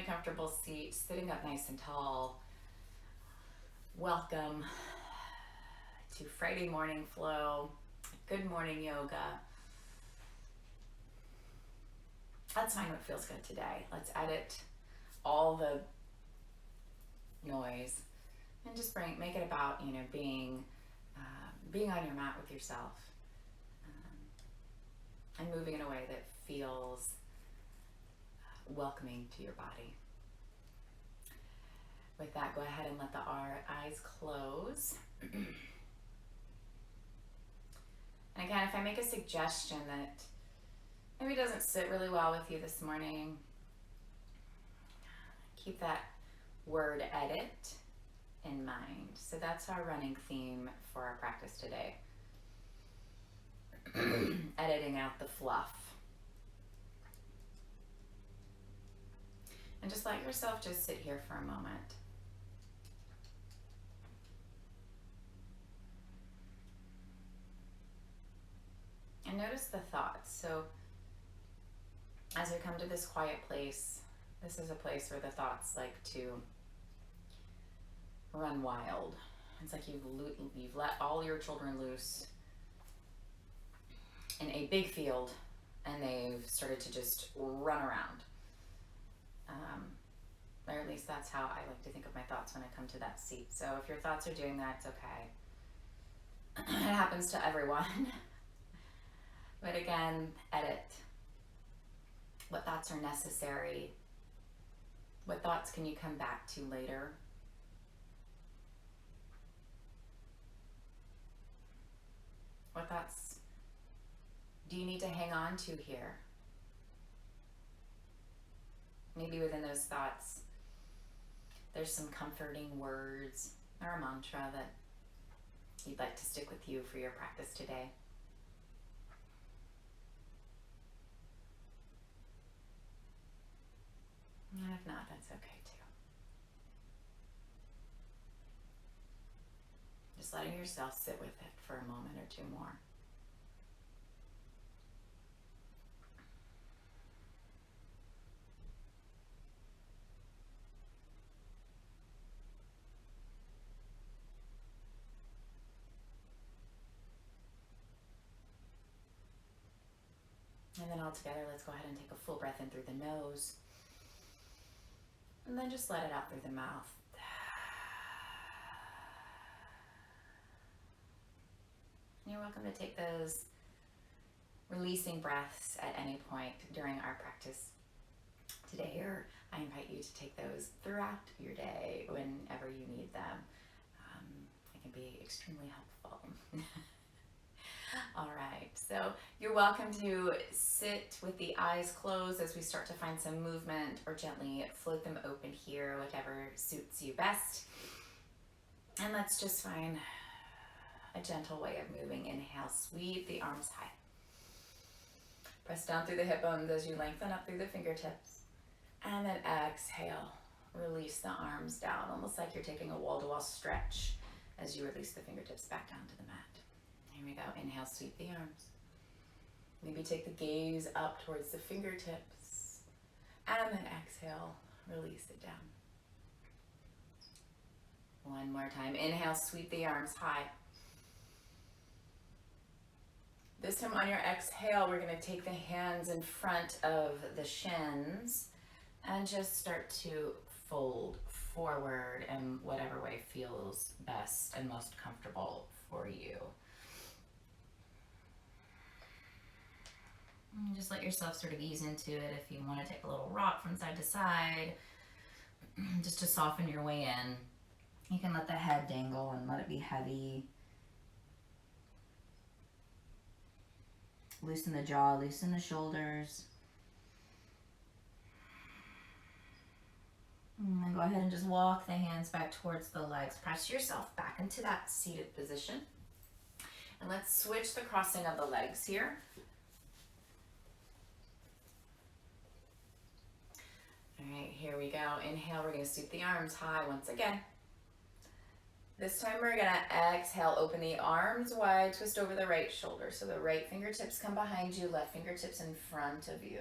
comfortable seat, sitting up nice and tall. Welcome to Friday Morning Flow. Good morning yoga. Let's find what feels good today. Let's edit all the noise and just make it about being on your mat with yourself, and moving in a way that feels welcoming to your body. With that, go ahead and let the eyes close. And again, if I make a suggestion that maybe doesn't sit really well with you this morning, keep that word edit in mind. So that's our running theme for our practice today. Editing out the fluff. And just let yourself just sit here for a moment. And notice the thoughts. So as we come to this quiet place, this is a place where the thoughts like to run wild. It's like you've let all your children loose in a big field and they've started to just run around. Or at least that's how I like to think of my thoughts when I come to that seat. So if your thoughts are doing that, it's okay. It happens to everyone. But again, edit. What thoughts are necessary? What thoughts can you come back to later? What thoughts do you need to hang on to here? Maybe within those thoughts, there's some comforting words or a mantra that you'd like to stick with you for your practice today. And if not, that's okay too. Just letting yourself sit with it for a moment or two more. And then all together, let's go ahead and take a full breath in through the nose. And then just let it out through the mouth. You're welcome to take those releasing breaths at any point during our practice today, or I invite you to take those throughout your day whenever you need them. It can be extremely helpful. All right, so you're welcome to sit with the eyes closed as we start to find some movement, or gently float them open here, whatever suits you best. And let's just find a gentle way of moving. Inhale, sweep the arms high. Press down through the hip bones as you lengthen up through the fingertips. And then exhale, release the arms down, almost like you're taking a wall-to-wall stretch as you release the fingertips back down to the mat. Here we go. Inhale, sweep the arms. Maybe take the gaze up towards the fingertips. And then exhale, release it down. One more time. Inhale, sweep the arms high. This time on your exhale, we're going to take the hands in front of the shins and just start to fold forward in whatever way feels best and most comfortable for you. And just let yourself sort of ease into it. If you want to take a little rock from side to side, just to soften your way in. You can let the head dangle and let it be heavy. Loosen the jaw, loosen the shoulders. And then go ahead and just walk the hands back towards the legs. Press yourself back into that seated position. And let's switch the crossing of the legs here. All right, here we go. Inhale, we're going to sweep the arms high once again. This time we're going to exhale, open the arms wide, twist over the right shoulder. So the right fingertips come behind you, left fingertips in front of you.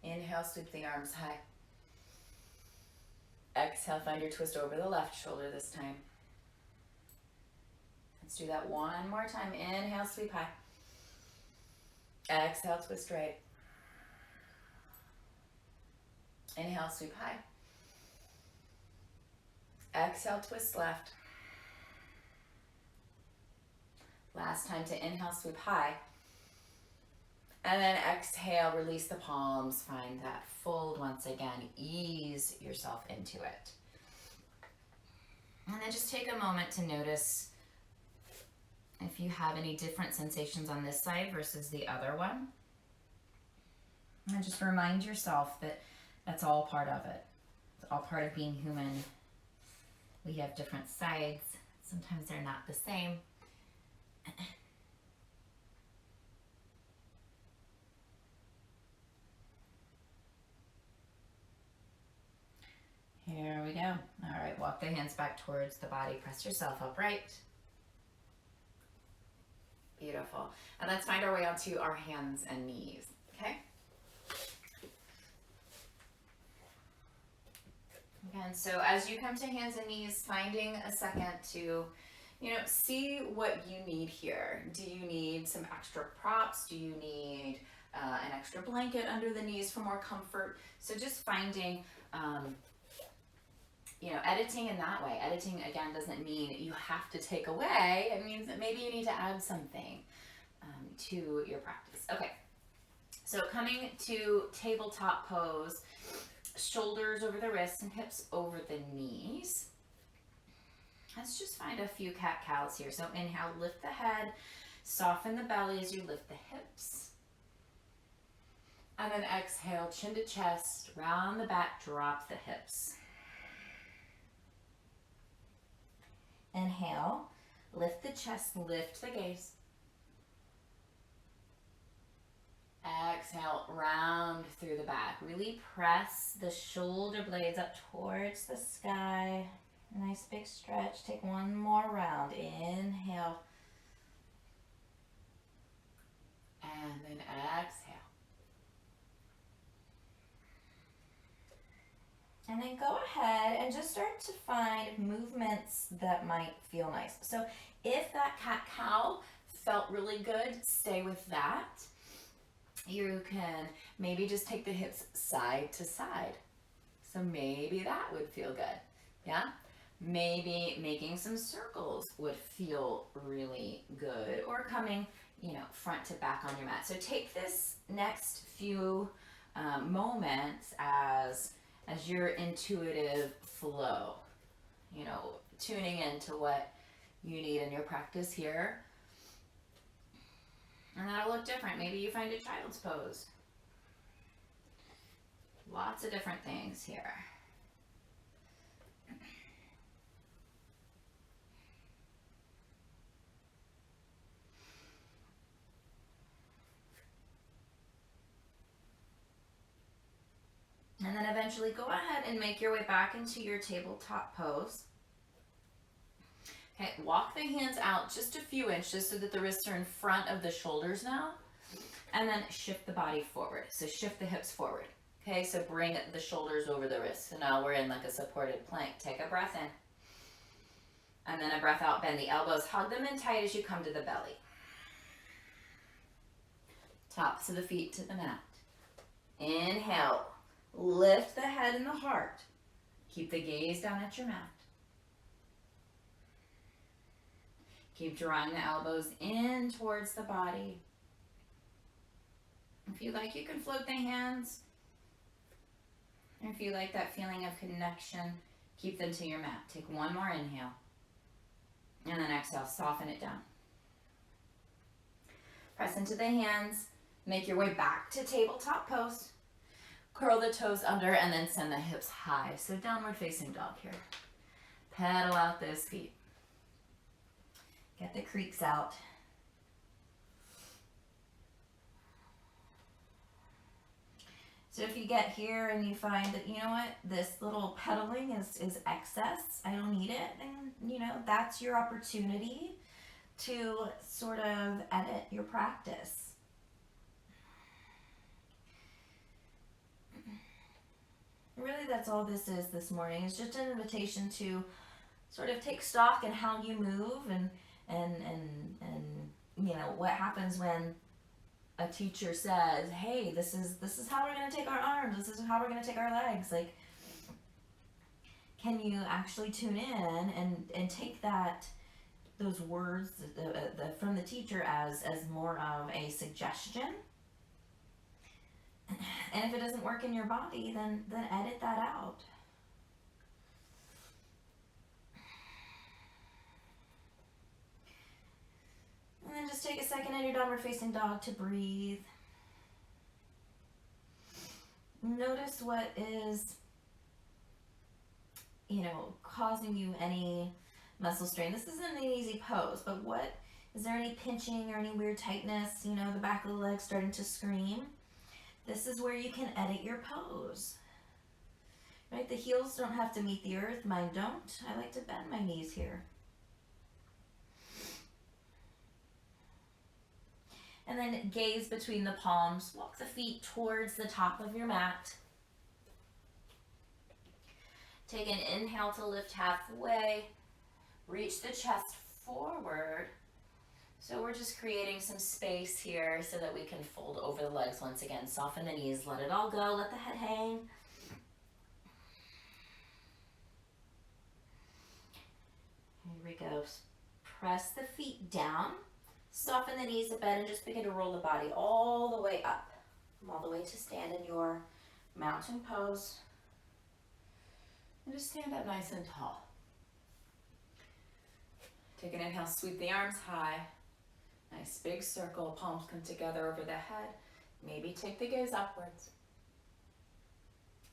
Inhale, sweep the arms high. Exhale, find your twist over the left shoulder this time. Let's do that one more time. Inhale, sweep high. Exhale, twist right. Inhale, sweep high. Exhale, twist left. Last time to inhale, sweep high. And then exhale, release the palms. Find that fold once again. Ease yourself into it. And then just take a moment to notice if you have any different sensations on this side versus the other one. And just remind yourself that that's all part of it. It's all part of being human. We have different sides. Sometimes they're not the same. Here we go. All right, walk the hands back towards the body. Press yourself upright. Beautiful. And let's find our way onto our hands and knees, okay? Again, so as you come to hands and knees, finding a second to, see what you need here. Do you need some extra props? Do you need an extra blanket under the knees for more comfort? So just finding, editing in that way. Editing, again, doesn't mean you have to take away. It means that maybe you need to add something to your practice. Okay, so coming to tabletop pose, shoulders over the wrists and hips over the knees. Let's just find a few cat-cows here. So inhale, lift the head, soften the belly as you lift the hips. And then exhale, chin to chest, round the back, drop the hips. Inhale, lift the chest, lift the gaze. Exhale, round through the back. Really press the shoulder blades up towards the sky. Nice big stretch. Take one more round. Inhale. And then exhale. And then go ahead and just start to find movements that might feel nice. So if that cat-cow felt really good, stay with that. You can maybe just take the hips side to side. So maybe that would feel good. Yeah? Maybe making some circles would feel really good, or coming, front to back on your mat. So take this next few moments as your intuitive flow, tuning into what you need in your practice here. And that'll look different. Maybe you find a child's pose. Lots of different things here. And then eventually go ahead and make your way back into your tabletop pose. Okay, walk the hands out just a few inches so that the wrists are in front of the shoulders now. And then shift the body forward. So shift the hips forward. Okay, so bring the shoulders over the wrists. So now we're in like a supported plank. Take a breath in. And then a breath out. Bend the elbows. Hug them in tight as you come to the belly. Tops of the feet to the mat. Inhale. Lift the head and the heart. Keep the gaze down at your mat. Keep drawing the elbows in towards the body. If you like, you can float the hands. And if you like that feeling of connection, keep them to your mat. Take one more inhale. And then exhale, soften it down. Press into the hands. Make your way back to tabletop pose. Curl the toes under and then send the hips high. So downward facing dog here. Pedal out those feet. Get the creaks out. So if you get here and you find that, this little pedaling is excess, I don't need it, then, that's your opportunity to sort of edit your practice. Really, that's all this is this morning. It's just an invitation to sort of take stock in how you move and you know what happens when a teacher says, "Hey, this is how we're gonna take our arms. This is how we're gonna take our legs." Like, can you actually tune in and take those words from the teacher as more of a suggestion? And if it doesn't work in your body, then edit that out. And then just take a second in your downward facing dog to breathe. Notice what is, causing you any muscle strain. This isn't an easy pose, but is there any pinching or any weird tightness? The back of the leg starting to scream. This is where you can edit your pose. Right? The heels don't have to meet the earth. Mine don't. I like to bend my knees here. And then gaze between the palms. Walk the feet towards the top of your mat. Take an inhale to lift halfway. Reach the chest forward. So we're just creating some space here so that we can fold over the legs once again. Soften the knees, let it all go, let the head hang. Here we go. Press the feet down. Soften the knees a bit and just begin to roll the body all the way up. All the way to stand in your mountain pose. And just stand up nice and tall. Take an inhale, sweep the arms high. Nice big circle, palms come together over the head. Maybe take the gaze upwards.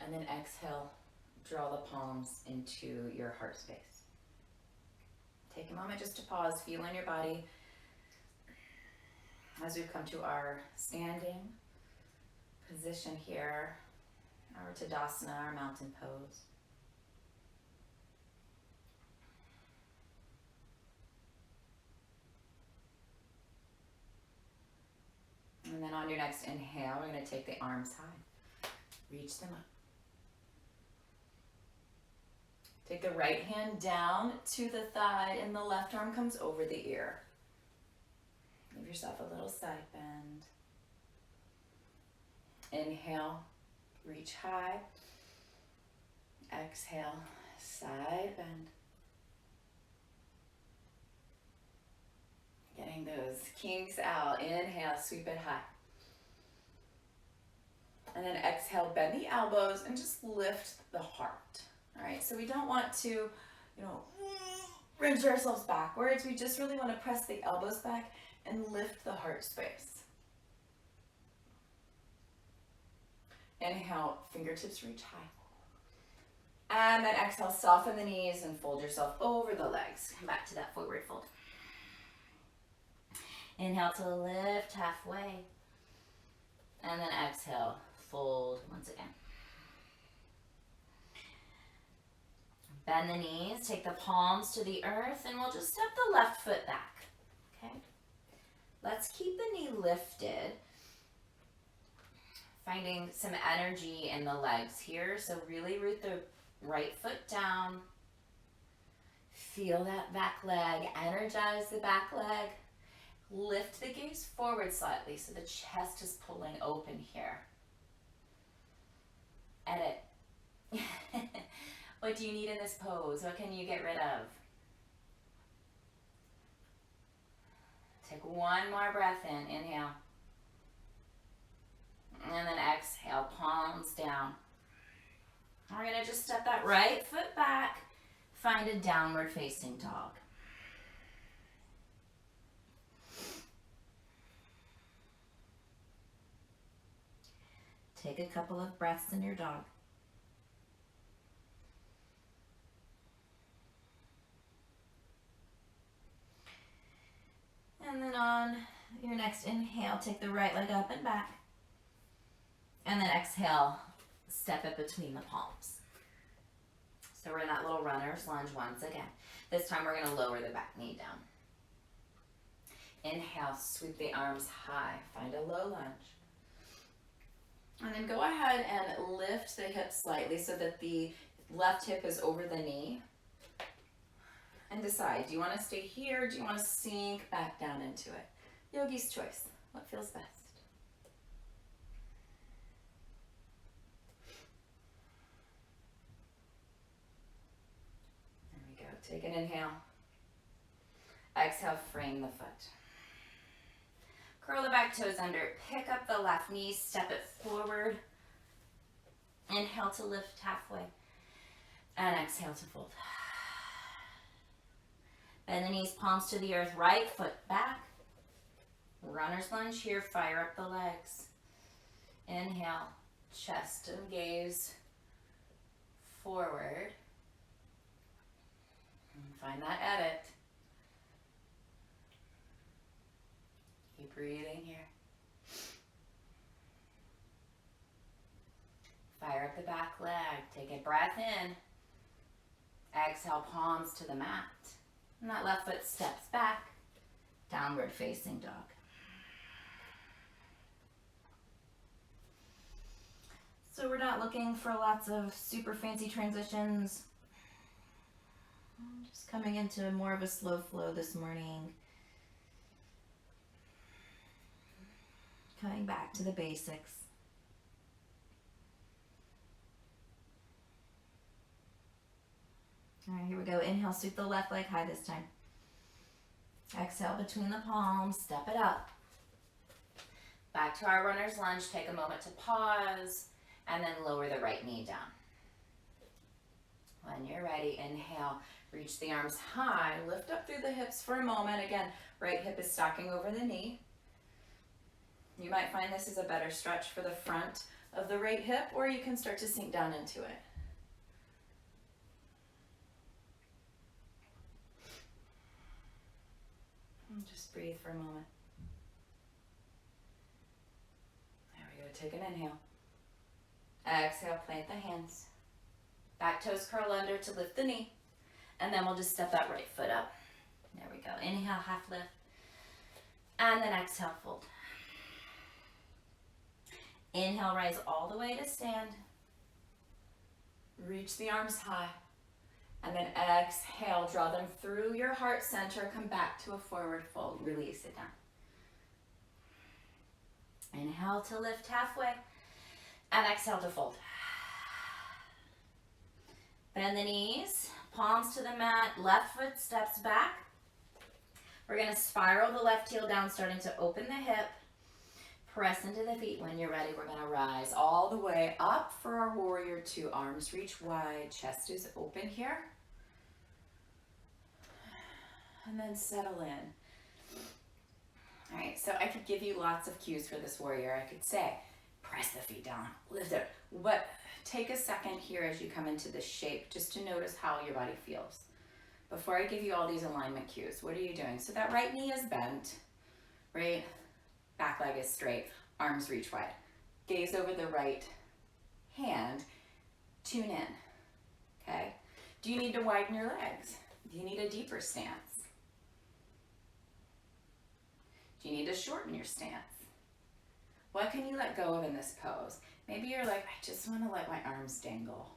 And then exhale, draw the palms into your heart space. Take a moment just to pause, feel in your body as we've come to our standing position here, our Tadasana, our mountain pose. And then on your next inhale, we're going to take the arms high. Reach them up. Take the right hand down to the thigh and the left arm comes over the ear. Give yourself a little side bend. Inhale, reach high. Exhale, side bend. Getting those kinks out. Inhale, sweep it high. And then exhale, bend the elbows and just lift the heart. All right, so we don't want to, wrench ourselves backwards. We just really want to press the elbows back and lift the heart space. Inhale, fingertips reach high. And then exhale, soften the knees and fold yourself over the legs. Come back to that forward fold. Inhale to lift halfway. And then exhale, fold once again. Bend the knees, take the palms to the earth, and we'll just step the left foot back. Okay? Let's keep the knee lifted. Finding some energy in the legs here. So really root the right foot down. Feel that back leg. Energize the back leg. Lift the gaze forward slightly so the chest is pulling open here. Edit. What do you need in this pose? What can you get rid of? Take one more breath in. Inhale. And then exhale, palms down. We're going to just step that right foot back. Find a downward facing dog. Take a couple of breaths in your dog. And then on your next inhale, take the right leg up and back. And then exhale, step it between the palms. So we're in that little runner's lunge once again. This time we're going to lower the back knee down. Inhale, sweep the arms high. Find a low lunge. And then go ahead and lift the hip slightly so that the left hip is over the knee. And decide, do you want to stay here or do you want to sink back down into it? Yogi's choice. What feels best? There we go. Take an inhale. Exhale, frame the foot. Curl the back toes under. Pick up the left knee, step it forward. Inhale to lift halfway. And exhale to fold. Bend the knees, palms to the earth, right foot back. Runner's lunge here, fire up the legs. Inhale, chest and gaze forward. And find that edit. Keep breathing here. Fire up the back leg. Take a breath in. Exhale, palms to the mat. And that left foot steps back. Downward facing dog. So we're not looking for lots of super fancy transitions. I'm just coming into more of a slow flow this morning. Coming back to the basics. All right, here we go. Inhale, sweep the left leg high this time. Exhale between the palms, step it up. Back to our runner's lunge. Take a moment to pause and then lower the right knee down. When you're ready, inhale, reach the arms high, lift up through the hips for a moment. Again, right hip is stocking over the knee. You might find this is a better stretch for the front of the right hip, or you can start to sink down into it. And just breathe for a moment. There we go, take an inhale. Exhale, plant the hands. Back toes curl under to lift the knee. And then we'll just step that right foot up. There we go. Inhale, half lift. And then exhale, fold. Inhale, rise all the way to stand. Reach the arms high. And then exhale, draw them through your heart center. Come back to a forward fold. Release it down. Inhale to lift halfway. And exhale to fold. Bend the knees, palms to the mat, left foot steps back. We're going to spiral the left heel down, starting to open the hip. Press into the feet. When you're ready, we're going to rise all the way up for our warrior two. Arms reach wide, chest is open here. And then settle in. All right, so I could give you lots of cues for this warrior. I could say, press the feet down, lift it. Take a second here as you come into this shape just to notice how your body feels. Before I give you all these alignment cues, what are you doing? So that right knee is bent, right? Back leg is straight, arms reach wide. Gaze over the right hand, tune in, okay? Do you need to widen your legs? Do you need a deeper stance? Do you need to shorten your stance? What can you let go of in this pose? Maybe you're like, I just want to let my arms dangle,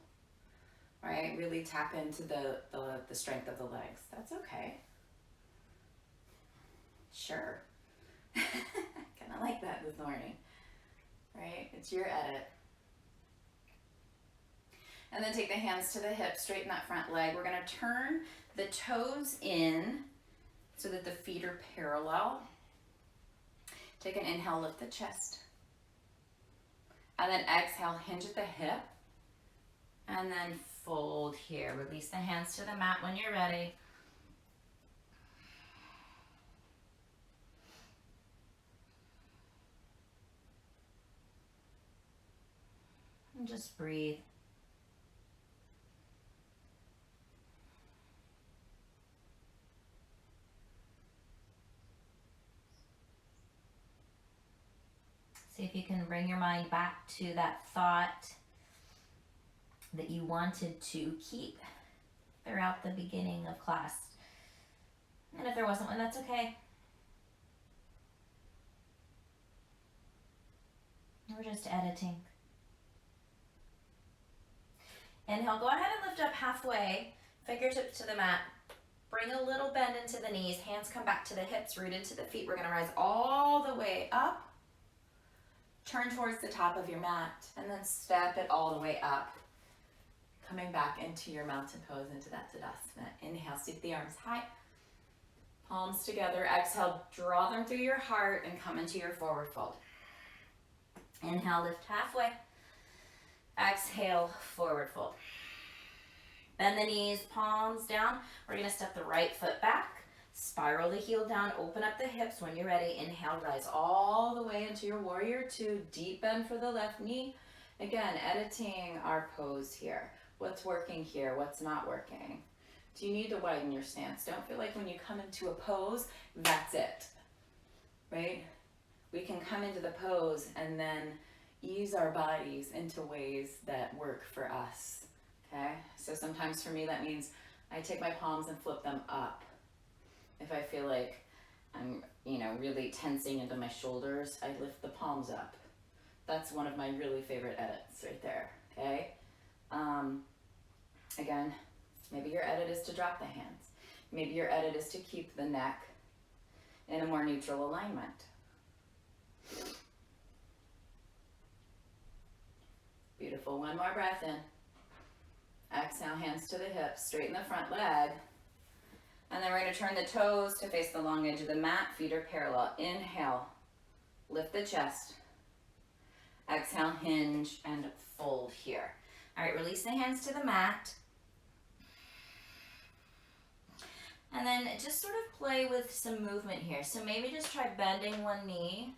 right? Really tap into the strength of the legs. That's okay. Sure. Kind of like that this morning, right? It's your edit. And then take the hands to the hips, straighten that front leg. We're going to turn the toes in so that the feet are parallel. Take an inhale, lift the chest. And then exhale, hinge at the hip. And then fold here. Release the hands to the mat when you're ready. And just breathe. See if you can bring your mind back to that thought that you wanted to keep throughout the beginning of class. And if there wasn't one, that's okay. We're just editing. Inhale, go ahead and lift up halfway, fingertips to the mat. Bring a little bend into the knees, hands come back to the hips, rooted to the feet. We're gonna rise all the way up. Turn towards the top of your mat and then step it all the way up. Coming back into your mountain pose, into that Tadasana. Inhale, sweep the arms high. Palms together. Exhale, draw them through your heart and come into your forward fold. Inhale, lift halfway. Exhale, forward fold. Bend the knees, palms down. We're gonna step the right foot back. Spiral the heel down, open up the hips. When you're ready, inhale, rise all the way into your warrior two. Deep bend for the left knee. Again, editing our pose here. What's working here? What's not working? Do you need to widen your stance? Don't feel like when you come into a pose, that's it, right? We can come into the pose and then ease our bodies into ways that work for us, okay? So sometimes for me, that means I take my palms and flip them up. If I feel like I'm, really tensing into my shoulders, I lift the palms up. That's one of my really favorite edits right there, okay? Again, maybe your edit is to drop the hands. Maybe your edit is to keep the neck in a more neutral alignment. Beautiful, one more breath in. Exhale, hands to the hips, straighten the front leg. And then we're gonna turn the toes to face the long edge of the mat, feet are parallel. Inhale, lift the chest. Exhale, hinge and fold here. All right, release the hands to the mat. And then just sort of play with some movement here. So maybe just try bending one knee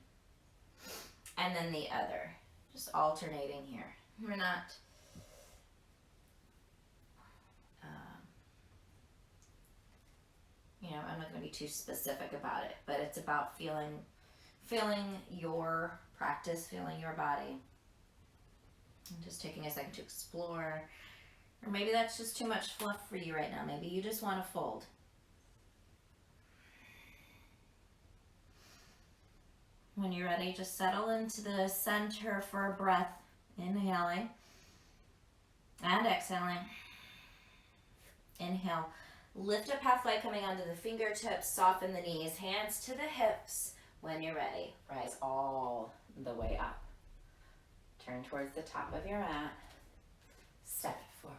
and then the other. Just alternating here. We're not, I'm not going to be too specific about it, but it's about feeling your practice, feeling your body. And just taking a second to explore. Or maybe that's just too much fluff for you right now. Maybe you just want to fold. When you're ready, just settle into the center for a breath. Inhaling and exhaling. Inhale. Lift up halfway, coming onto the fingertips. Soften the knees. Hands to the hips. When you're ready, rise all the way up. Turn towards the top of your mat. Step it forward.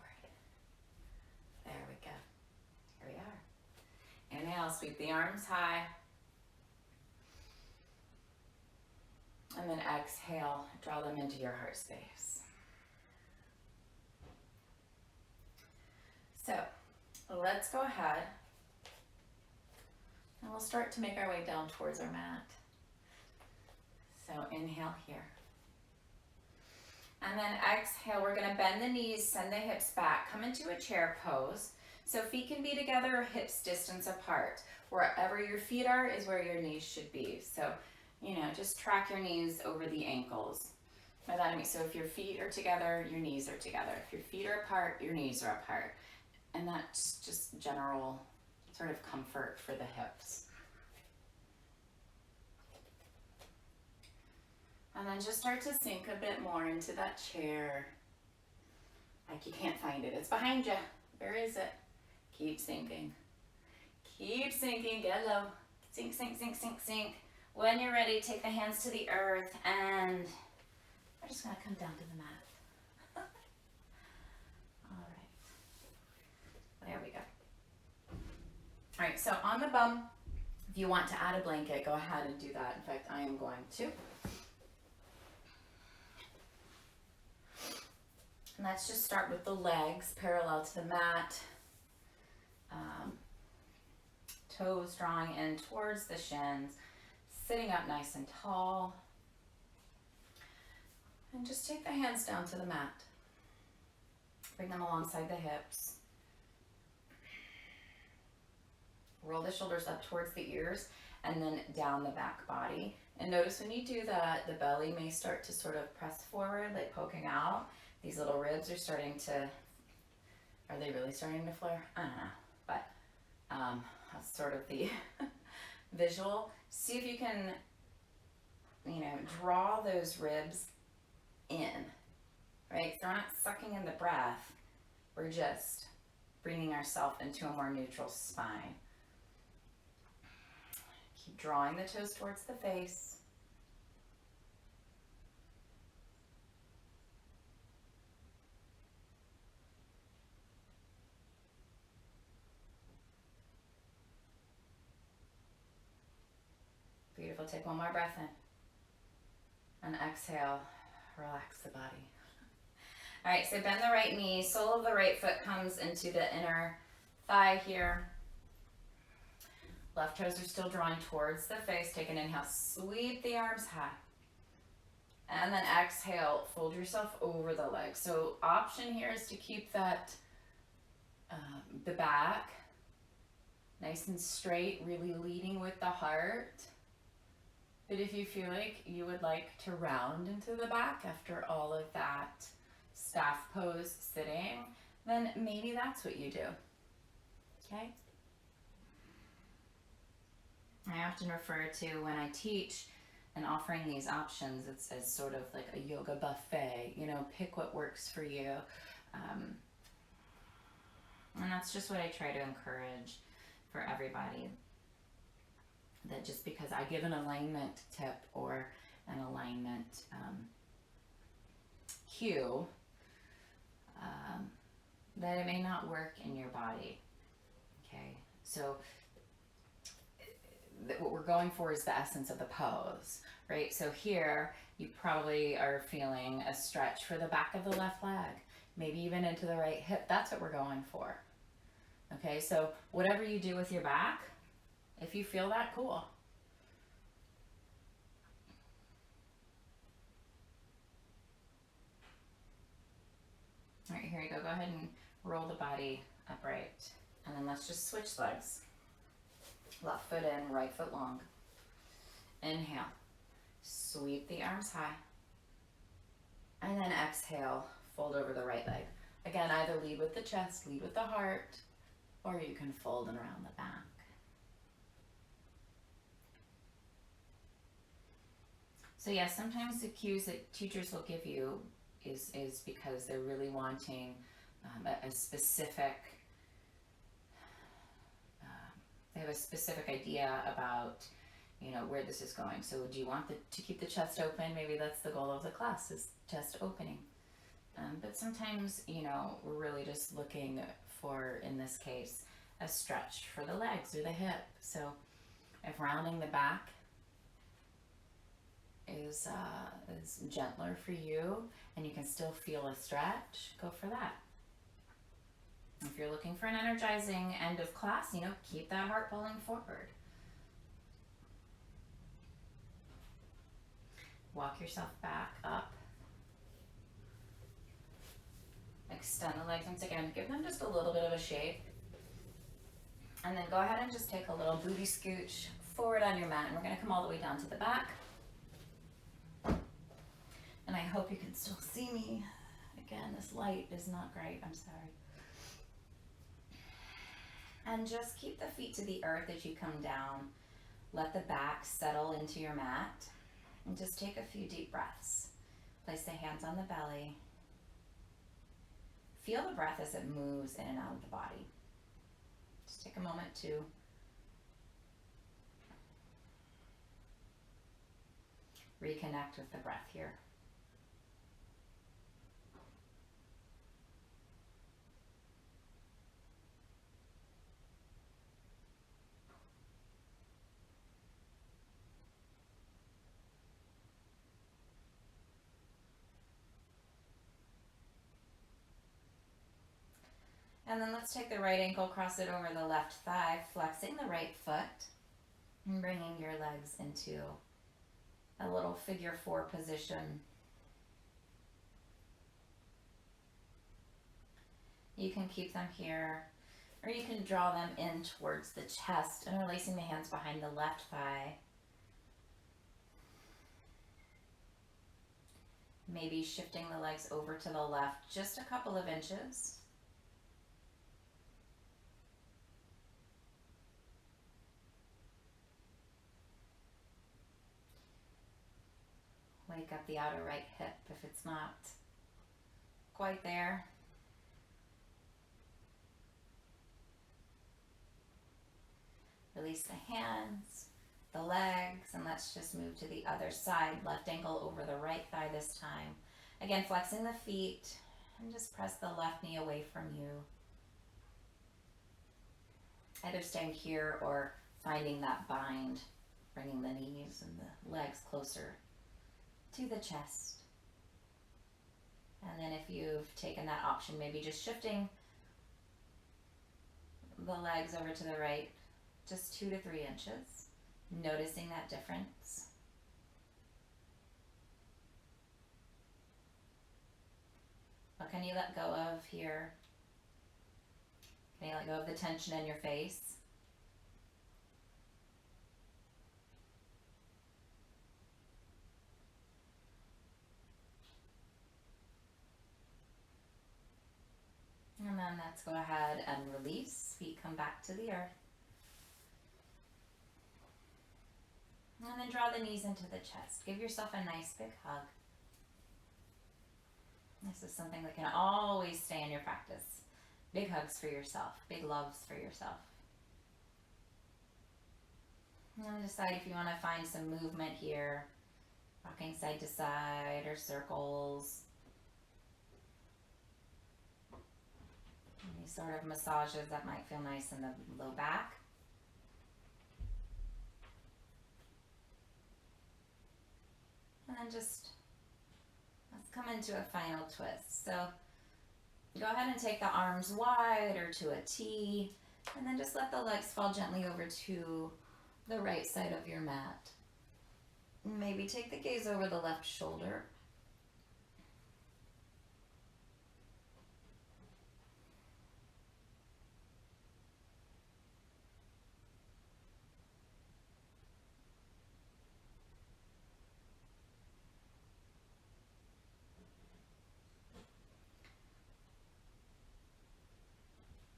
There we go. Here we are. Inhale, sweep the arms high. And then exhale, draw them into your heart space. So let's go ahead and we'll start to make our way down towards our mat. So inhale here. And then exhale, we're gonna bend the knees, send the hips back, come into a chair pose. So feet can be together or hips distance apart. Wherever your feet are is where your knees should be. So just track your knees over the ankles. By that I mean, so if your feet are together, your knees are together. If your feet are apart, your knees are apart. And that's just general sort of comfort for the hips. And then just start to sink a bit more into that chair. Like you can't find it. It's behind you. Where is it? Keep sinking. Keep sinking. Get low. Sink, sink, sink, sink, sink. When you're ready, take the hands to the earth and we're just gonna come down to the mat. All right, there we go. All right, so on the bum, if you want to add a blanket, go ahead and do that. In fact, I am going to. And let's just start with the legs parallel to the mat. Toes drawing in towards the shins. Sitting up nice and tall. And just take the hands down to the mat. Bring them alongside the hips. Roll the shoulders up towards the ears and then down the back body. And notice when you do that, the belly may start to sort of press forward, like poking out. These little ribs are starting to, are they really starting to flare? I don't know, but that's sort of the visual. See if you can, draw those ribs in, right? So we're not sucking in the breath, We're just bringing ourselves into a more neutral spine. Keep drawing the toes towards the face. Beautiful. Take one more breath in. And exhale, relax the body. All right, so bend the right knee, sole of the right foot comes into the inner thigh here. Left toes are still drawing towards the face. Take an inhale, sweep the arms high. And then exhale, fold yourself over the legs. So option here is to keep that, the back nice and straight, really leading with the heart. But if you feel like you would like to round into the back after all of that staff pose sitting, then maybe that's what you do. Okay? I often refer to when I teach and offering these options, it's as sort of like a yoga buffet, you know, pick what works for you. And that's just what I try to encourage for everybody. That just because I give an alignment tip or an alignment cue, that it may not work in your body. Okay, so what we're going for is the essence of the pose, right? So here you probably are feeling a stretch for the back of the left leg, maybe even into the right hip. That's what we're going for. Okay, so whatever you do with your back, if you feel that, cool. All right, here you go. Go ahead and roll the body upright. And then let's just switch legs. Left foot in, right foot long. Inhale. Sweep the arms high. And then exhale, fold over the right leg. Again, either lead with the chest, lead with the heart, or you can fold and around the back. So yeah, sometimes the cues that teachers will give you is because they're really wanting a specific, they have a specific idea about, you know, where this is going. So do you want to keep the chest open? Maybe that's the goal of the class, is chest opening. But sometimes, you know, we're really just looking for, in this case, a stretch for the legs or the hip. So if rounding the back is gentler for you and you can still feel a stretch, go for that. If you're looking for an energizing end of class, you know, keep that heart pulling forward. Walk yourself back up. Extend the legs once again. Give them just a little bit of a shape. And then go ahead and just take a little booty scooch forward on your mat. And we're going to come all the way down to the back. And I hope you can still see me. Again, this light is not great. I'm sorry. And just keep the feet to the earth as you come down. Let the back settle into your mat. And just take a few deep breaths. Place the hands on the belly. Feel the breath as it moves in and out of the body. Just take a moment to reconnect with the breath here. And then let's take the right ankle, cross it over the left thigh, flexing the right foot, and bringing your legs into a little figure 4 position. You can keep them here, or you can draw them in towards the chest and releasing the hands behind the left thigh. Maybe shifting the legs over to the left just a couple of inches. Wake up the outer right hip if it's not quite there. release the hands, the legs, and let's just move to the other side. Left ankle over the right thigh this time. Again, flexing the feet, and just press the left knee away from you. Either staying here or finding that bind, bringing the knees and the legs closer to the chest. And then if you've taken that option, maybe just shifting the legs over to the right, just 2 to 3 inches, noticing that difference. What can you let go of here? Can you let go of the tension in your face? And then let's go ahead and release. Feet come back to the earth. And then draw the knees into the chest. Give yourself a nice big hug. This is something that can always stay in your practice. Big hugs for yourself. Big loves for yourself. And then decide if you want to find some movement here. Rocking side to side or circles. Any sort of massages that might feel nice in the low back. And then just, let's come into a final twist. So go ahead and take the arms wide or to a T, and then just let the legs fall gently over to the right side of your mat. Maybe take the gaze over the left shoulder.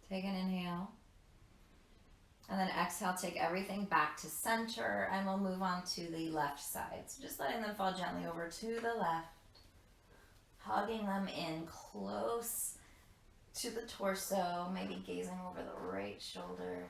Take an inhale. And then exhale, take everything back to center, and we'll move on to the left side. So just letting them fall gently over to the left, hugging them in close to the torso, maybe gazing over the right shoulder.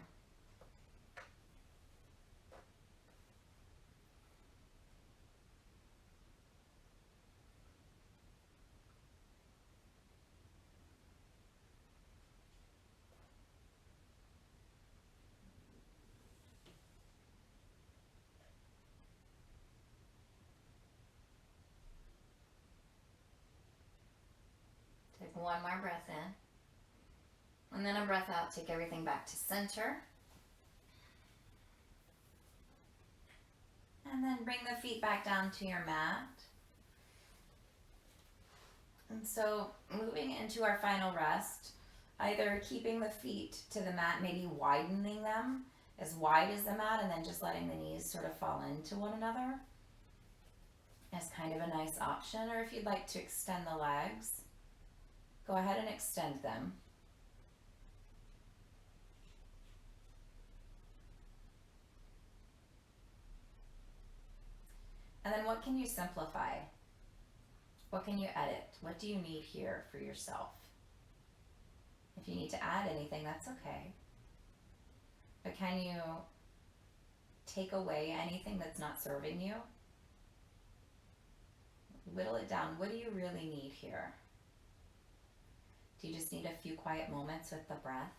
Take one more breath in. And then a breath out. Take everything back to center. And then bring the feet back down to your mat. And so moving into our final rest, either keeping the feet to the mat, maybe widening them as wide as the mat, and then just letting the knees sort of fall into one another as kind of a nice option. Or if you'd like to extend the legs, go ahead and extend them. And then what can you simplify? What can you edit? What do you need here for yourself? If you need to add anything, that's okay. But can you take away anything that's not serving you? Whittle it down. What do you really need here? Do you just need a few quiet moments with the breath?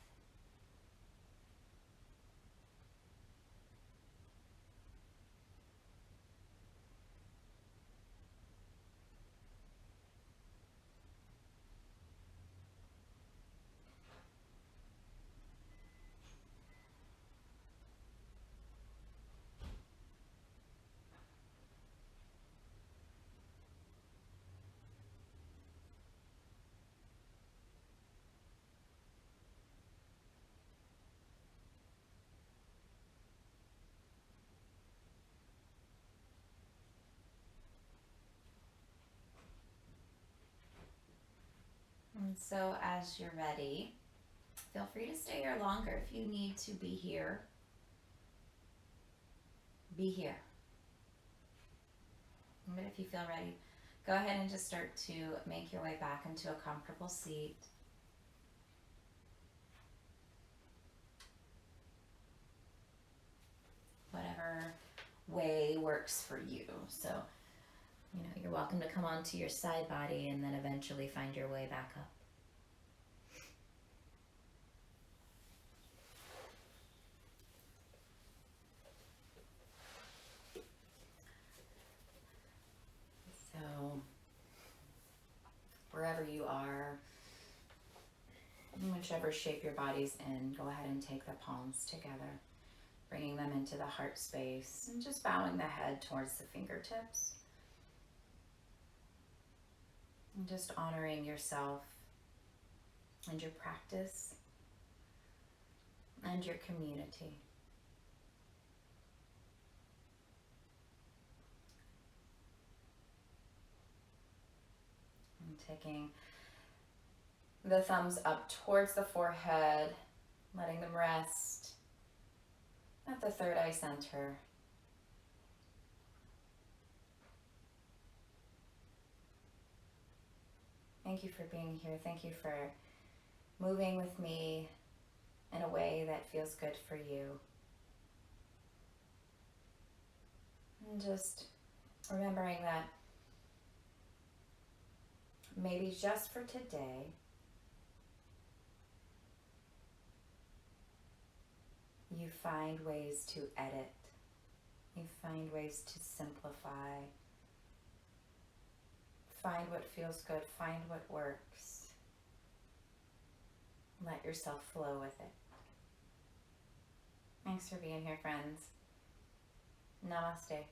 And so as you're ready, feel free to stay here longer. If you need to be here, be here. But if you feel ready, go ahead and just start to make your way back into a comfortable seat. works for you. So, you're welcome to come onto your side body and then eventually find your way back up. So, wherever you are, in whichever shape your body's in, go ahead and take the palms together, bringing them into the heart space and just bowing the head towards the fingertips. And just honoring yourself and your practice and your community. And taking the thumbs up towards the forehead, letting them rest at the third eye center. Thank you for being here. Thank you for moving with me in a way that feels good for you. And just remembering that maybe just for today, you find ways to edit. You find ways to simplify. Find what feels good. Find what works. Let yourself flow with it. Thanks for being here, friends. Namaste.